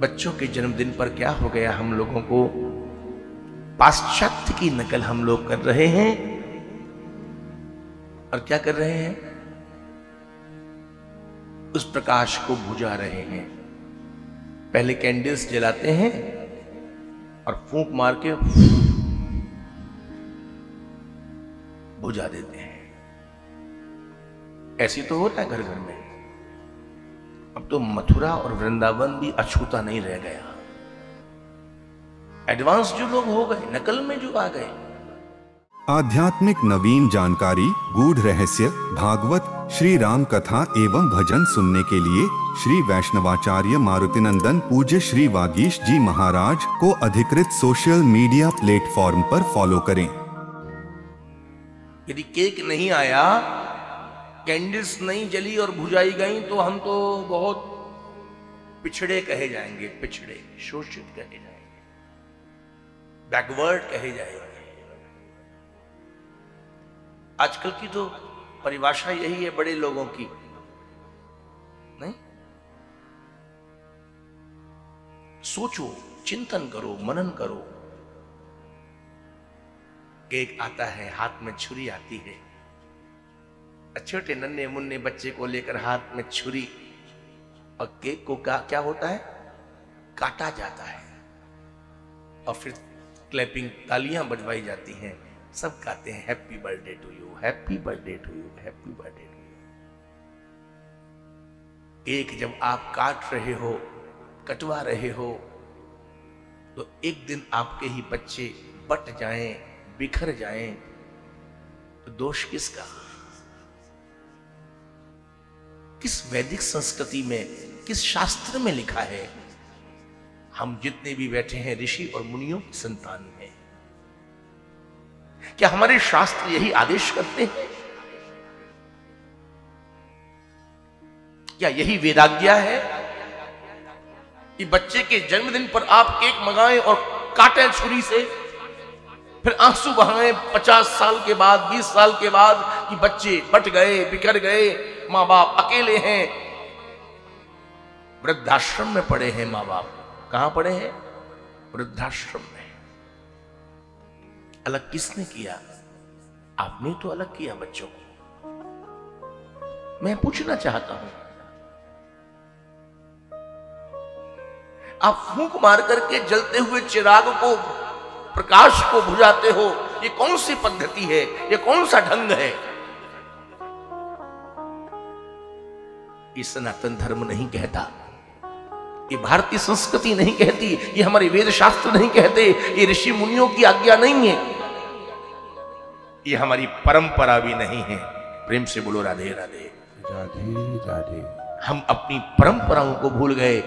बच्चों के जन्मदिन पर क्या हो गया, हम लोगों को पाश्चात्य की नकल हम लोग कर रहे हैं। और क्या कर रहे हैं? उस प्रकाश को बुझा रहे हैं। पहले कैंडल्स जलाते हैं और फूंक मार के बुझा देते हैं। ऐसी तो हो रहा है घर घर में। अब तो मथुरा और वृंदावन भी अछूता नहीं रह गया। एडवांस जो लोग हो गए, नकल में जो आ गए। आध्यात्मिक नवीन जानकारी, गूढ़ रहस्य, भागवत, श्री राम कथा एवं भजन सुनने के लिए श्री वैष्णवाचार्य मारुतिनंदन पूज्य श्री वागीश जी महाराज को अधिकृत सोशल मीडिया प्लेटफॉर्म पर फॉलो करें। यदि केक नहीं आया, कैंडल्स नहीं जली और बुझाई गई, तो हम तो बहुत पिछड़े कहे जाएंगे, पिछड़े, शोषित कहे जाएंगे, बैकवर्ड कहे जाएंगे। आजकल की तो परिभाषा यही है बड़े लोगों की, नहीं? सोचो, चिंतन करो, मनन करो। केक आता है, हाथ में छुरी आती है, छोटे नन्हे मुन्ने बच्चे को लेकर हाथ में छुरी, और केक को क्या होता है? काटा जाता है और फिर क्लैपिंग, तालियां बजवाई जाती हैं, सब गाते हैं happy birthday to you, happy birthday to you, happy birthday to you. Cake जब आप काट रहे हो, कटवा रहे हो, तो एक दिन आपके ही बच्चे बट जाएं, बिखर जाएं, तो दोष किसका? किस वैदिक संस्कृति में, किस शास्त्र में लिखा है? हम जितने भी बैठे हैं ऋषि और मुनियों की संतान हैं। क्या हमारे शास्त्र यही आदेश करते हैं? क्या यही वेदाज्ञा है कि बच्चे के जन्मदिन पर आप केक मंगाएं और काटें छुरी से, फिर आंसू बहाएं 50 साल के बाद, 20 साल के बाद कि बच्चे बट गए, बिखर गए, माँ बाप अकेले हैं, वृद्धाश्रम में पड़े हैं माँ बाप। कहां पड़े हैं? वृद्धाश्रम में। अलग किसने किया? आपने तो अलग किया बच्चों को। मैं पूछना चाहता हूं, आप फूंक मार करके जलते हुए चिराग को, प्रकाश को बुझाते हो, ये कौन सी पद्धति है? ये कौन सा ढंग है? ये सनातन धर्म नहीं कहता, ये भारतीय संस्कृति नहीं कहती, ये हमारे वेद शास्त्र नहीं कहते, ये ऋषि मुनियों की आज्ञा नहीं है, ये हमारी परंपरा भी नहीं है। प्रेम से बोलो राधे राधे, राधे राधे। हम अपनी परंपराओं को भूल गए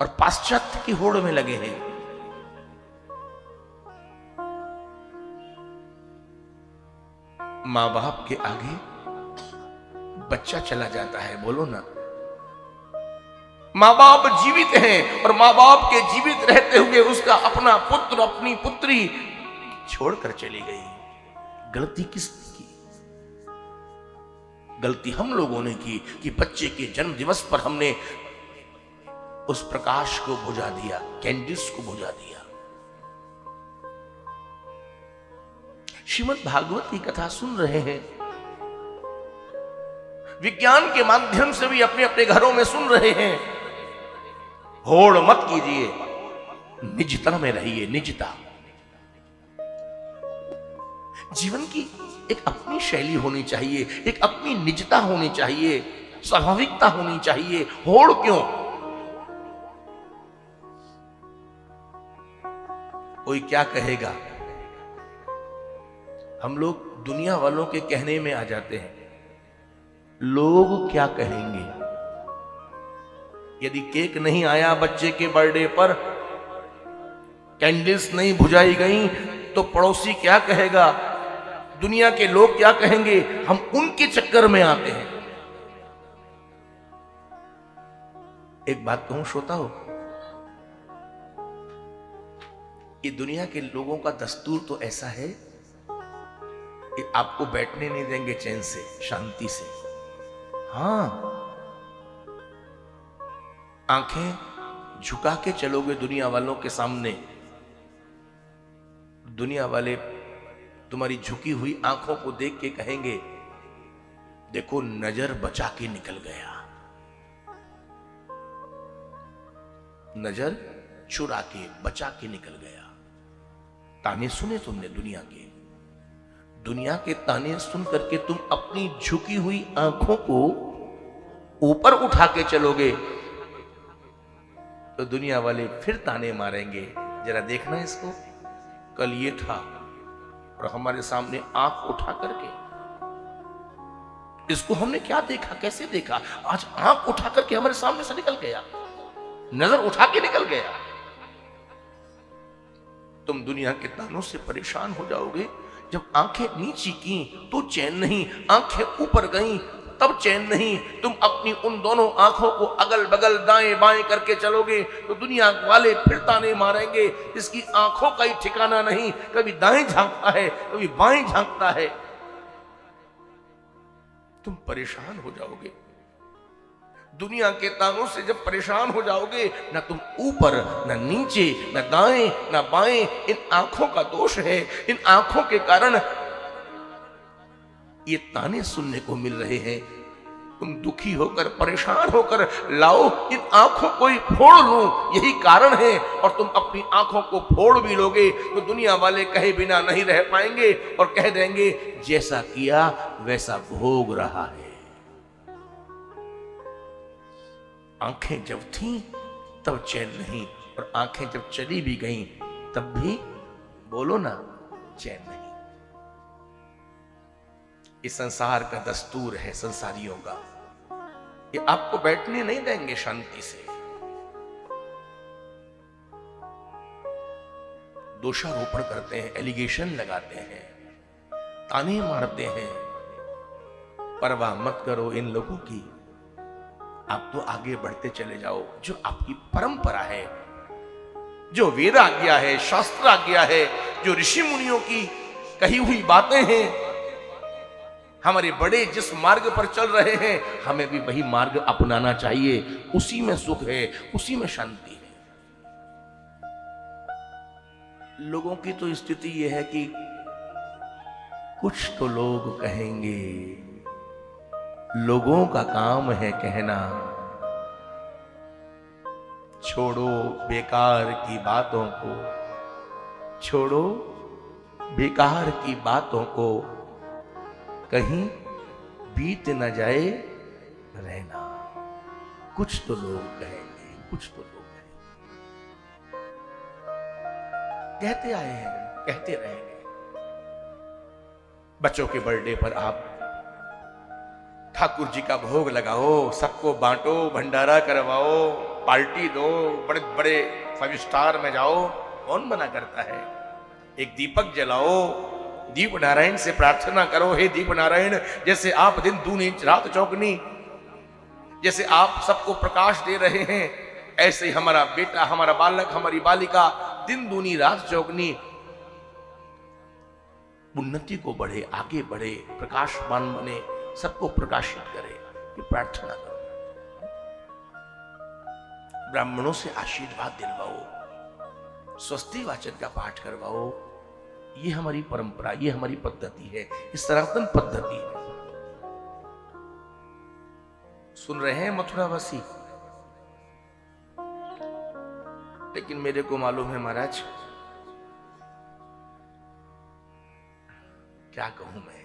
और पाश्चात्य की होड़ में लगे हैं। मां बाप के आगे बच्चा चला जाता है, बोलो ना। मां बाप जीवित हैं और मां बाप के जीवित रहते हुए उसका अपना पुत्र, अपनी पुत्री छोड़कर चली गई। गलती किसने की? गलती हम लोगों ने की कि बच्चे के जन्म दिवस पर हमने उस प्रकाश को बुझा दिया, कैंडल्स को बुझा दिया। श्रीमद् भागवत की कथा सुन रहे हैं, विज्ञान के माध्यम से भी अपने अपने घरों में सुन रहे हैं। होड़ मत कीजिए, निजता में रहिए, निजता। जीवन की एक अपनी शैली होनी चाहिए, एक अपनी निजता होनी चाहिए, स्वाभाविकता होनी चाहिए। होड़ क्यों? कोई क्या कहेगा? हम लोग दुनिया वालों के कहने में आ जाते हैं। लोग क्या कहेंगे? यदि केक नहीं आया बच्चे के बर्थडे पर, कैंडल्स नहीं बुझाई गई, तो पड़ोसी क्या कहेगा? दुनिया के लोग क्या कहेंगे? हम उनके चक्कर में आते हैं। एक बात कहूं श्रोता हो, ये दुनिया के लोगों का दस्तूर तो ऐसा है कि आपको बैठने नहीं देंगे चैन से, शांति से। हाँ, आंखें झुका के चलोगे दुनिया वालों के सामने, दुनिया वाले तुम्हारी झुकी हुई आंखों को देख के कहेंगे देखो नजर बचा के निकल गया, नजर चुरा के बचा के निकल गया। ताने सुने तुमने दुनिया के ताने सुन करके तुम अपनी झुकी हुई आंखों को ऊपर उठा के चलोगे तो दुनिया वाले फिर ताने मारेंगे, जरा देखना इसको, कल ये था और हमारे सामने आंख उठा करके इसको हमने क्या देखा, कैसे देखा, आज आंख उठा करके हमारे सामने से निकल गया, नजर उठा के निकल गया। तुम दुनिया के तानों से परेशान हो जाओगे। जब आंखें नीची की तो चैन नहीं, आंखें ऊपर गईं तब चैन नहीं। तुम अपनी उन दोनों आंखों को अगल बगल दाएं बाएं करके चलोगे तो दुनिया वाले फिर ताने मारेंगे, इसकी आंखों का ही ठिकाना नहीं, कभी दाएं झांकता है कभी बाएं झांकता है। तुम परेशान हो जाओगे। दुनिया के तानों से जब परेशान हो जाओगे, ना तुम ऊपर ना नीचे ना दाएं ना बाएं, इन आंखों का दोष है। इन आंखों के कारण ये ताने सुनने को मिल रहे हैं। तुम दुखी होकर परेशान होकर लाओ इन आंखों को ही फोड़ लूं, यही कारण है। और तुम अपनी आंखों को फोड़ भी लोगे तो दुनिया वाले कहे बिना नहीं रह पाएंगे और कह देंगे जैसा किया वैसा भोग रहा है। आंखें जब थीं तब चैन नहीं, और आंखें जब चली भी गईं तब भी बोलो ना चैन नहीं। इस संसार का दस्तूर है संसारियों का, ये आपको बैठने नहीं देंगे शांति से। दोषारोपण करते हैं, एलिगेशन लगाते हैं, ताने मारते हैं। परवाह मत करो इन लोगों की, आप तो आगे बढ़ते चले जाओ। जो आपकी परंपरा है, जो वेद आज्ञा है, शास्त्र आज्ञा है, जो ऋषि मुनियों की कही हुई बातें हैं, हमारे बड़े जिस मार्ग पर चल रहे हैं हमें भी वही मार्ग अपनाना चाहिए। उसी में सुख है, उसी में शांति है। लोगों की तो स्थिति यह है कि कुछ तो लोग कहेंगे, लोगों का काम है कहना, छोड़ो बेकार की बातों को, छोड़ो बेकार की बातों को, कहीं बीत न जाए रहना। कुछ तो लोग कहेंगे, कुछ तो लोग कहेंगे, कहते आए हैं, कहते रहेंगे। बच्चों के बर्थडे पर आप ठाकुर जी का भोग लगाओ, सबको बांटो, भंडारा करवाओ, पार्टी दो, बड़े बड़े 5 स्टार में जाओ, कौन मना करता है। एक दीपक जलाओ, दीप नारायण से प्रार्थना करो, हे दीप नारायण जैसे आप दिन दूनी रात चौगनी, जैसे आप सबको प्रकाश दे रहे हैं, ऐसे ही हमारा बेटा, हमारा बालक, हमारी बालिका दिन दूनी रात चौगनी उन्नति को बढ़े, आगे बढ़े, प्रकाशमान बने, सबको प्रकाशित करे, ये प्रार्थना करो। ब्राह्मणों से आशीर्वाद दिलवाओ, स्वस्ति वाचन का पाठ करवाओ। ये हमारी परंपरा, ये हमारी पद्धति है, ये सनातन पद्धति है। सुन रहे हैं मथुरावासी? लेकिन मेरे को मालूम है महाराज, क्या कहूं मैं,